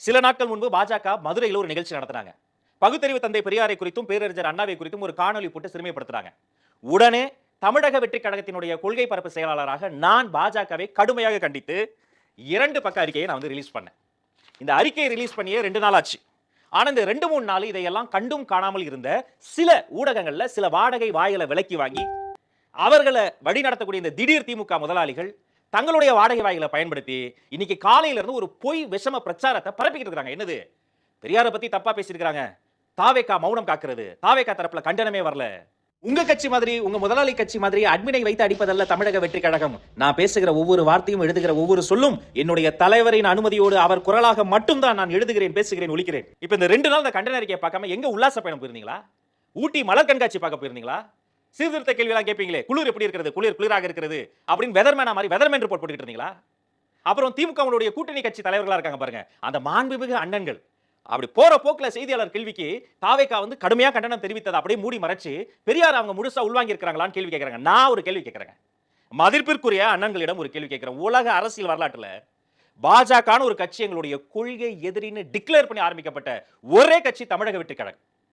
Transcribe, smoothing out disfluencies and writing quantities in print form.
சில நாட்கள் முன்பு பாஜக மதுரையில் ஒரு நிகழ்ச்சி நடத்தினாங்க. பகுத்தறிவு தந்தை பெரியாரை குறித்தும் பேரறிஞர் அண்ணாவை குறித்தும் ஒரு காணொலி போட்டு சிறுமைப்படுத்துறாங்க. உடனே தமிழக வெற்றி கழகத்தினுடைய கொள்கை பரப்பு செயலாளராக நான் பாஜகவை கடுமையாக கண்டித்து 2 பக்க அறிக்கையை நான் ரிலீஸ் பண்ணேன். இந்த அறிக்கையை ரிலீஸ் பண்ணியே 2 நாள் ஆச்சு. ஆனா இந்த 2-3 நாள் இதையெல்லாம் கண்டும் காணாமல் இருந்த சில ஊடகங்கள்ல சில வாடகை வாயில விலைக்கு வாங்கி அவர்களை வழிநடத்தக்கூடிய இந்த திடீர் திமுக முதலாளிகள் தங்களுடைய வாடகை வாய்களை பயன்படுத்தி இன்னைக்கு காலையில இருந்து ஒரு பொய் விஷம பிரச்சாரத்தை பரப்பிக்கிட்டு இருக்காங்க. என்னது, பெரியாரை பத்தி தப்பா பேசியிருக்காங்க, தாவேகா மௌனம் காக்கிறது, தாவேகா தரப்புல கண்டனமே வரல. உங்க கட்சி மாதிரி, உங்க முதலாளி கட்சி மாதிரி அட்மினை வைத்து அடிப்பதல்ல தமிழக வெற்றி கழகம். நான் பேசுகிற ஒவ்வொரு வார்த்தையும், எழுதுகிற ஒவ்வொரு சொல்லும் என்னுடைய தலைவரின் அனுமதியோடு அவர் குரலாக மட்டும்தான் நான் எழுதுகிறேன், பேசுகிறேன், ஒலிக்கிறேன். இப்ப இந்த 2 நாள் இந்த கண்டன அறிக்கையை பார்க்காம எங்க உல்லாச பயணம் போயிருந்தீங்களா? ஊட்டி மலர் கண்காட்சி பார்க்க போயிருந்தீங்களா? சீர்திருத்த கேள்வியெல்லாம் கேட்பீங்களே, குளிர் எப்படி இருக்கிறது, குளிராக இருக்கிறது அப்படின்னு வெதர்மேனா மாதிரி வெதர்மேன் ரிப்போர்ட் போட்டுக்கிட்டு இருந்தீங்களா? அப்புறம் திமுகவுடைய கூட்டணி கட்சி தலைவர்களா இருக்காங்க பாருங்க, அந்த மாண்புமிகு அண்ணன்கள் அப்படி போற போக்குல செய்தியாளர் கேள்விக்கு தாவேகா கடுமையா கண்டனம் தெரிவித்தது அப்படியே மூடி மறைச்சு பெரியார் அவங்க முழுசா உள்வாங்கி இருக்கிறாங்களான்னு கேள்வி கேட்கறாங்க. நான் ஒரு கேள்வி கேட்கறேன், மதிப்பிற்குரிய அண்ணன்களிடம் ஒரு கேள்வி கேட்கிறேன். உலக அரசியல் வரலாற்றுல பாஜக ஒரு கட்சி எங்களுடைய கொள்கை எதிரின்னு டிக்ளேர் பண்ணி ஆரம்பிக்கப்பட்ட ஒரே கட்சி தமிழக வெற்றி கழகம்.